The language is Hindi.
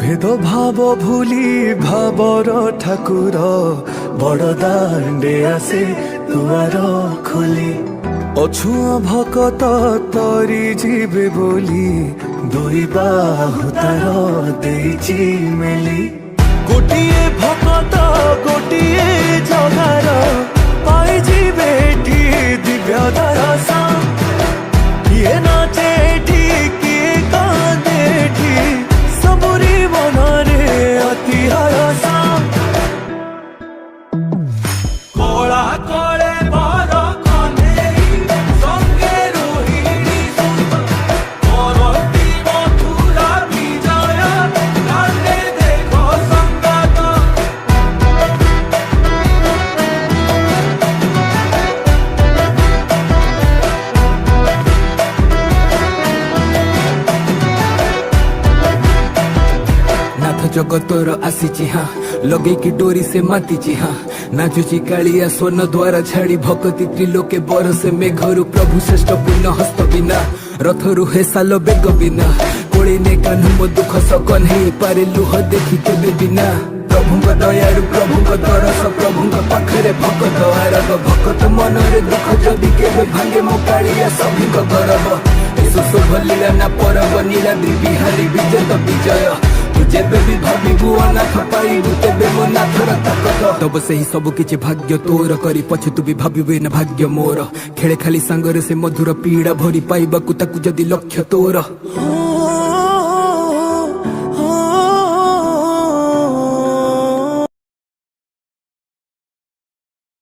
भेद भाव भूली भावर ठाकुर बड़ दांडे आसे दुआर खोली अछुआ भकत तरी जीवे बोली दुई बाहु तार देइछि मेली गोटिए भकत गोटिए जगार पाई जीवे दिव्य दर्शन किए नाचे किए कांदे सबुरी मनरे अति हरसा कोला कोले बर कन्हेई संगे रोहिणी परती मथुरा विजय कांदे देखो संगत जगतर आसी हाँ लगे की डोरी से माती हाँ नाचुची कालिया स्वर्ण द्वारा छाड़ी भक्ति त्रिलोके बरसे मेघरु प्रभु श्रेष्ठ पूर्ण हस्त बिना रथरु हे साल बेग बिना कोड़ी ने कान्हु मो दुख सकन हे पारे लुह देखी केबे बिना प्रभुंक दयारु प्रभुंक दरस प्रभुंक पाखरे भकत आरग भकत मनरे दुख जदि केबे भांगे मो कालिया सभिंक गरब यीशु शुभ लीला ना परब नीलाद्रि बिहारी विजेत विजय जेबे भी भाविबु अनाथ पाइबु तेबे मो नाथर ताकत तब से ही सब किछि भाग्य तोर करी पछु तू भी भाविबे न भाग्य मोर खेले खाली सांगरे से मधुर पीड़ा भरी पाइबाकु ताकु जदि लक्ष्य तोर